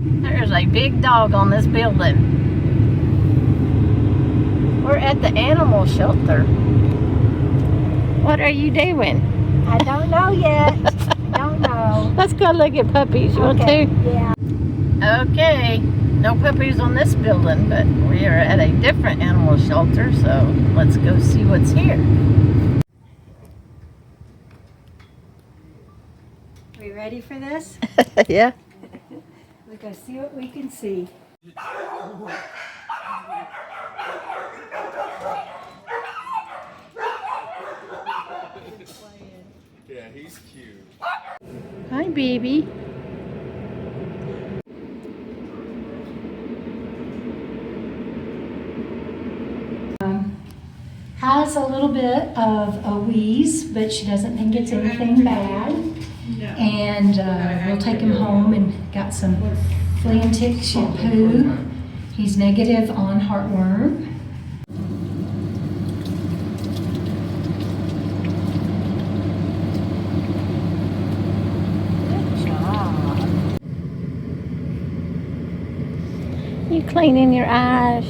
There's a big dog on this building. We're at the animal shelter. What are you doing? I don't know yet. I don't know. Let's go look at puppies. You want to? Yeah. Okay. No puppies on this building, but we are at a different animal shelter, so let's go see what's here. We ready for this? Yeah. We're going to see what we can see. Yeah, he's cute. Hi, baby. Has a little bit of a wheeze, but she doesn't think it's anything bad. And we'll take him home and got some flea and tick shampoo. He's negative on heartworm. Good job. You cleaning your eyes?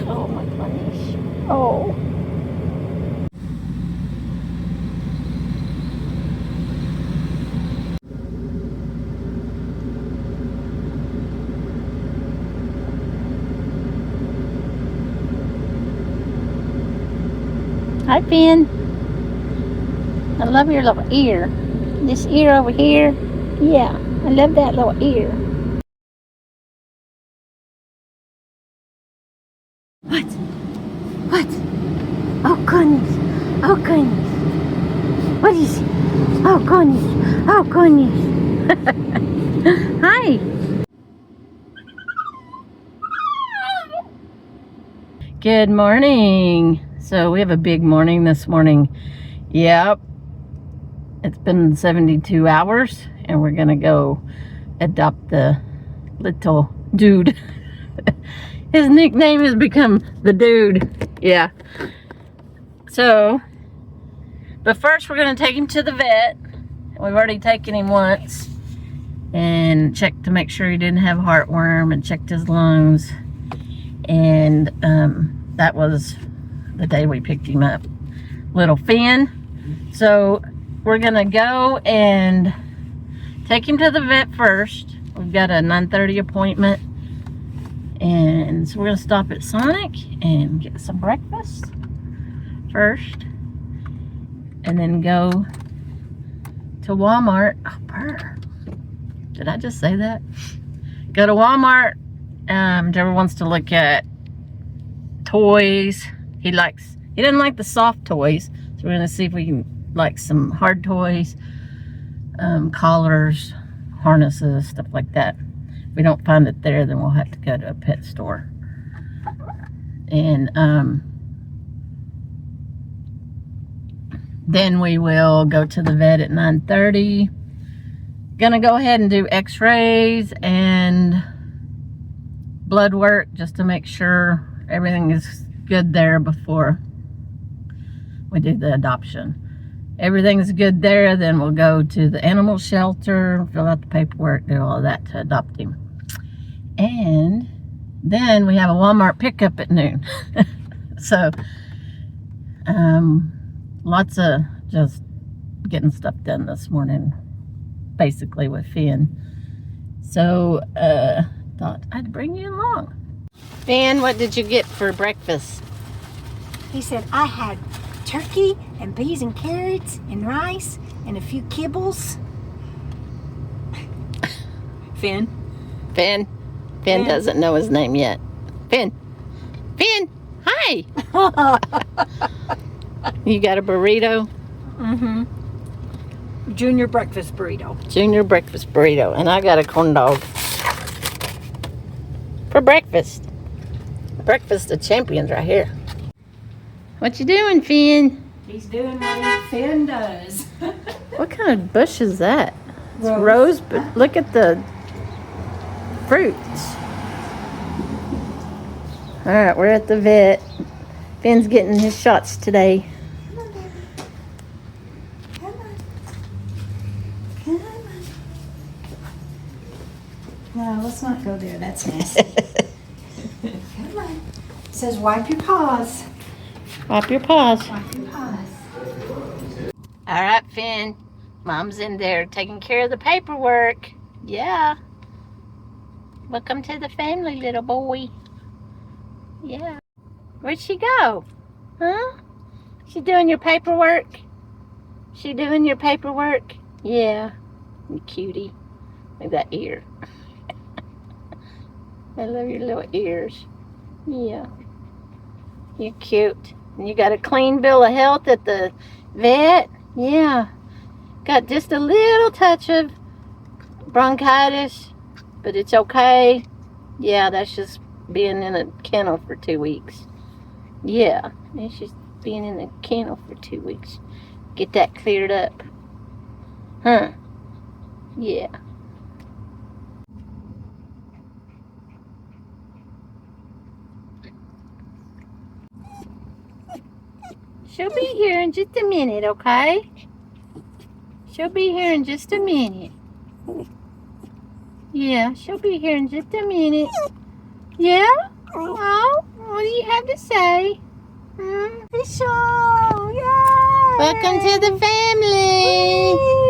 Oh my goodness. Oh. Hi, Finn. I love your little ear. This ear over here. Yeah, I love that little ear. What? What? Oh, goodness. Oh, goodness. What is it? Oh, goodness. Oh, goodness. Hi. Good morning. So we have a big morning this morning. Yep. It's been 72 hours and we're going to go adopt the little dude. His nickname has become the dude. Yeah. So, but first we're going to take him to the vet. We've already taken him once and checked to make sure he didn't have heartworm and checked his lungs. And that was the day we picked him up. Little Finn. So we're going to go and take him to the vet first. We've got a 9:30 appointment. And so we're going to stop at Sonic and get some breakfast first. And then go to Walmart. Oh, purr. Did I just say that? Go to Walmart. Trevor wants to look at toys. He doesn't like the soft toys. So we're going to see if we can like some hard toys. Collars, harnesses, stuff like that. If we don't find it there, then we'll have to go to a pet store. And then we will go to the vet at 9:30. Gonna go ahead and do x-rays and blood work just to make sure everything is good there before we do the adoption. Everything's good there, then we'll go to the animal shelter, fill out the paperwork, do all of that to adopt him. And then we have a Walmart pickup at noon. So, lots of just getting stuff done this morning, basically with Finn. So, thought I'd bring you along. Finn, what did you get for breakfast? He said, I had turkey and peas and carrots and rice and a few kibbles. Finn. Finn doesn't know his name yet. Finn, hi. You got a burrito? Mm-hmm. Junior breakfast burrito. Junior breakfast burrito. And I got a corn dog. For breakfast. Breakfast of champions right here. What you doing, Finn? He's doing what Finn does. What kind of bush is that? It's Rose. rose, but look at the fruits. All right, we're at the vet. Finn's getting his shots today. Come on, baby. Come on. Come on. No, let's not go there. That's nasty. Come on. It says wipe your paws. Wipe your paws. Wipe your paws. All right, Finn. Mom's in there taking care of the paperwork. Yeah. Welcome to the family, little boy. Yeah. Where'd she go? Huh? She doing your paperwork? She doing your paperwork? Yeah. You cutie. Look at that ear. I love your little ears. Yeah. You're cute. And you got a clean bill of health at the vet? Yeah. Got just a little touch of bronchitis, but it's okay. Yeah, that's just being in a kennel for 2 weeks. Yeah, it's just being in a kennel for 2 weeks. Get that cleared up. Huh? Yeah. She'll be here in just a minute, okay? She'll be here in just a minute. Yeah, she'll be here in just a minute. Yeah? Oh, what do you have to say? Fish show! Yay! Welcome to the family!